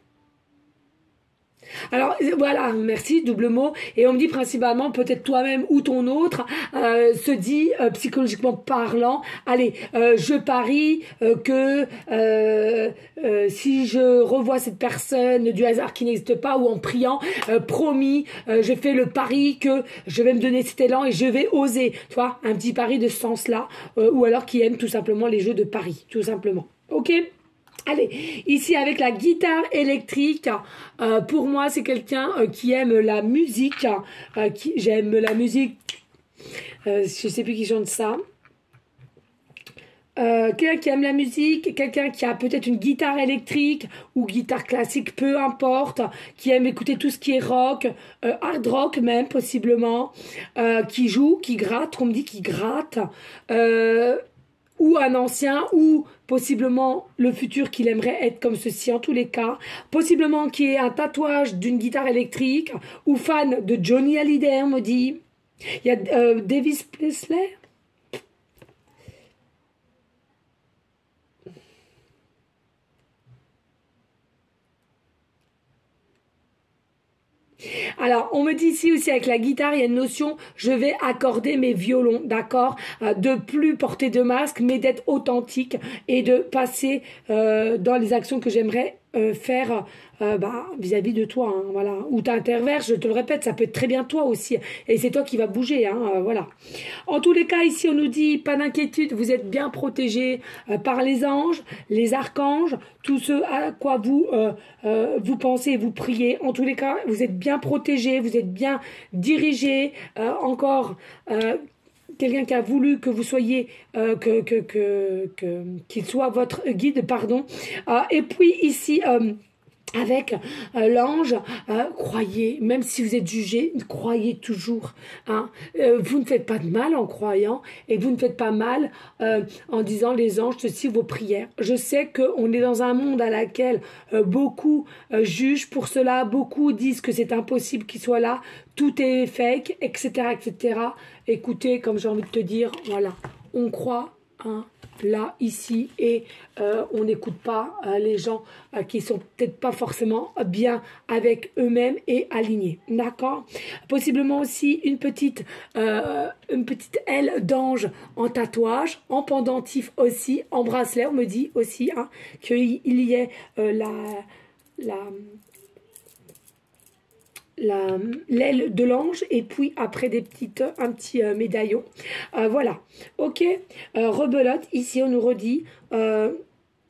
S1: Alors voilà, merci, double mot. Et on me dit principalement, peut-être toi-même ou ton autre, se dit psychologiquement parlant, allez, je parie que si je revois cette personne du hasard qui n'existe pas ou en priant, promis, je fais le pari que je vais me donner cet élan et je vais oser. Tu vois, un petit pari de ce sens-là, ou alors qui aime tout simplement les jeux de paris, tout simplement. Ok ? Allez, ici avec la guitare électrique, pour moi c'est quelqu'un qui aime la musique, j'aime la musique, je sais plus qui chante ça. Quelqu'un qui aime la musique, quelqu'un qui a peut-être une guitare électrique ou guitare classique, peu importe, qui aime écouter tout ce qui est rock, hard rock même possiblement, qui joue, qui gratte, on me dit qui gratte, ou un ancien, ou possiblement le futur qu'il aimerait être comme ceci en tous les cas, possiblement qui ait un tatouage d'une guitare électrique, ou fan de Johnny Hallyday, on me dit. Il y a Davis Presley. Alors, on me dit ici aussi avec la guitare, il y a une notion, je vais accorder mes violons, d'accord, de plus porter de masque, mais d'être authentique et de passer dans les actions que j'aimerais faire vis-à-vis de toi, hein, voilà. Ou t'interverses, je te le répète, ça peut être très bien toi aussi, et c'est toi qui vas bouger, hein, voilà. En tous les cas, ici, on nous dit, pas d'inquiétude, vous êtes bien protégés par les anges, les archanges, tout ce à quoi vous pensez et vous priez. En tous les cas, vous êtes bien protégés, vous êtes bien dirigés, quelqu'un qui a voulu que vous soyez, qu'il soit votre guide, pardon. Et puis ici, avec l'ange, croyez, même si vous êtes jugé, croyez toujours. Hein. Vous ne faites pas de mal en croyant et vous ne faites pas mal en disant les anges, ceci vos prières. Je sais qu'on est dans un monde à laquelle beaucoup jugent pour cela, beaucoup disent que c'est impossible qu'il soit là, tout est fake, etc., etc. Écoutez, comme j'ai envie de te dire, voilà, on croit, hein, là, ici, et on n'écoute pas les gens qui sont peut-être pas forcément bien avec eux-mêmes et alignés, d'accord? Possiblement aussi une petite aile d'ange en tatouage, en pendentif aussi, en bracelet, on me dit aussi, hein, qu'il y ait l'aile de l'ange et puis après un petit médaillon, voilà, ok. Rebelote, ici on nous redit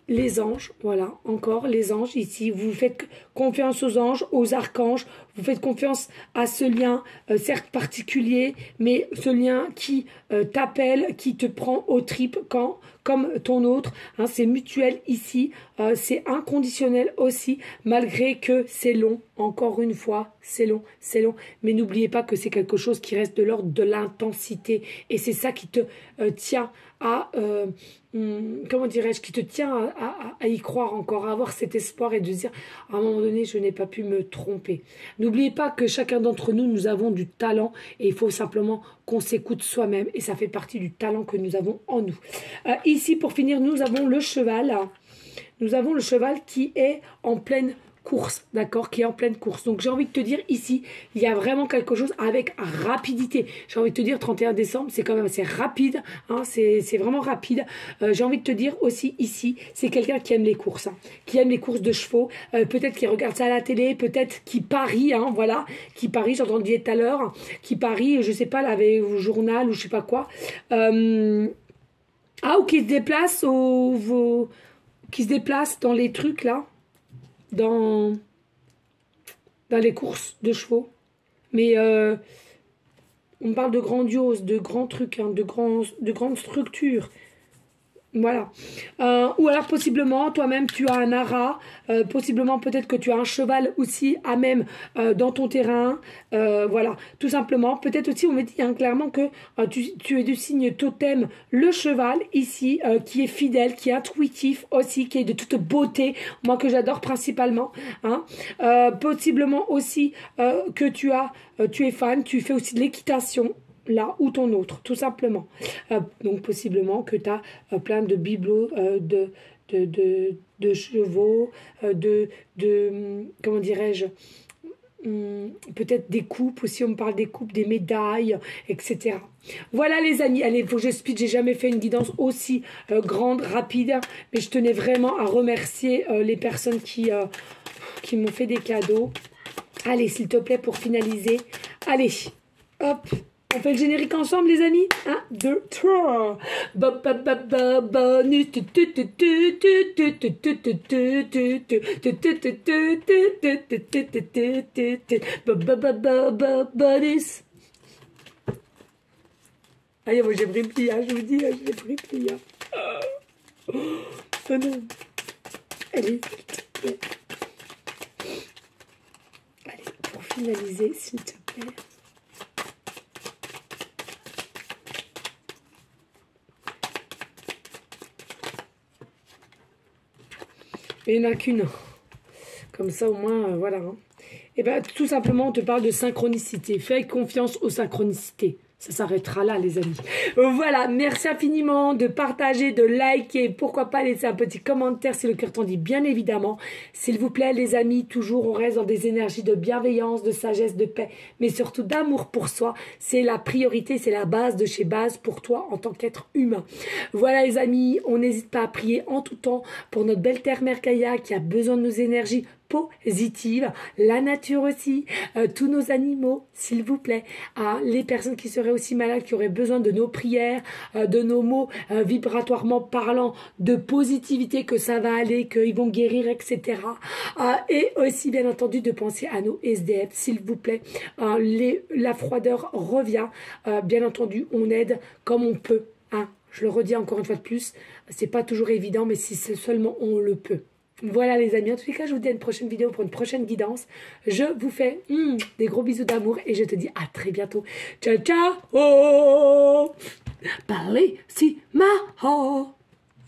S1: les anges, voilà, encore les anges ici, vous faites confiance aux anges, aux archanges, vous faites confiance à ce lien, certes particulier, mais ce lien qui t'appelle, qui te prend aux tripes comme ton autre, hein, c'est mutuel ici, c'est inconditionnel aussi, malgré que c'est long, encore une fois, c'est long, mais n'oubliez pas que c'est quelque chose qui reste de l'ordre de l'intensité, et c'est ça qui te tient à, comment dirais-je, qui te tient à y croire encore, à avoir cet espoir et de dire, à un moment donné, je n'ai pas pu me tromper. N'oubliez pas que chacun d'entre nous, nous avons du talent et il faut simplement qu'on s'écoute soi-même et ça fait partie du talent que nous avons en nous. Ici, pour finir, nous avons le cheval. Nous avons le cheval qui est en pleine course, d'accord, qui est en pleine course. Donc j'ai envie de te dire ici, il y a vraiment quelque chose avec rapidité. J'ai envie de te dire 31 décembre, c'est quand même assez rapide, hein, c'est vraiment rapide. J'ai envie de te dire aussi ici, c'est quelqu'un qui aime les courses, hein, qui aime les courses de chevaux, peut-être qui regarde ça à la télé, peut-être qui parie, hein, voilà, qui parie, j'ai entendu tout à l'heure, qui parie, je sais pas, là, avec au journal ou je sais pas quoi, ou qui se déplace qui se déplace dans les trucs là, dans les courses de chevaux. Mais on parle de grandiose, de grands trucs, hein, de grandes structures. Voilà. Ou alors possiblement, toi-même, tu as un ara. Possiblement, peut-être que tu as un cheval aussi à même dans ton terrain. Voilà, tout simplement. Peut-être aussi, on me dit hein, clairement que tu es du signe totem, le cheval, ici, qui est fidèle, qui est intuitif aussi, qui est de toute beauté. Moi, que j'adore principalement. Hein. Possiblement aussi que tu es fan, tu fais aussi de l'équitation. Là ou ton autre, tout simplement. Donc possiblement que tu as plein de bibelots de chevaux, comment dirais-je, peut-être des coupes aussi, on me parle des coupes, des médailles, etc. Voilà les amis, allez, il faut que je speed, j'ai jamais fait une guidance aussi grande, rapide, mais je tenais vraiment à remercier les personnes qui m'ont fait des cadeaux. Allez, s'il te plaît, pour finaliser, allez, hop. On fait le générique ensemble, les amis. 1, 2, 3. Bonus. Bonus. Allez, moi j'ai pris le pli, je vous dis, j'ai pris le pli. Oh non. Allez. Allez, pour finaliser, s'il te plaît. Il n'y en a qu'une. Comme ça, au moins, voilà. Hein. Et bien, tout simplement, on te parle de synchronicité. Fais confiance aux synchronicités. Ça s'arrêtera là, les amis. Voilà, merci infiniment de partager, de liker. Pourquoi pas laisser un petit commentaire si le cœur t'en dit, bien évidemment. S'il vous plaît, les amis, toujours on reste dans des énergies de bienveillance, de sagesse, de paix, mais surtout d'amour pour soi. C'est la priorité, c'est la base de chez base pour toi en tant qu'être humain. Voilà, les amis, on n'hésite pas à prier en tout temps pour notre belle terre Mère Gaïa qui a besoin de nos énergies positive, la nature aussi, tous nos animaux, s'il vous plaît, les personnes qui seraient aussi malades, qui auraient besoin de nos prières, de nos mots vibratoirement parlant, de positivité, que ça va aller, qu'ils vont guérir, etc. Et aussi, bien entendu, de penser à nos SDF, s'il vous plaît. La froideur revient, bien entendu, on aide comme on peut. Hein. Je le redis encore une fois de plus, c'est pas toujours évident, mais si seulement on le peut. Voilà les amis, en tous les cas je vous dis à une prochaine vidéo pour une prochaine guidance. Je vous fais des gros bisous d'amour et je te dis à très bientôt. Ciao ciao. Parlez si ma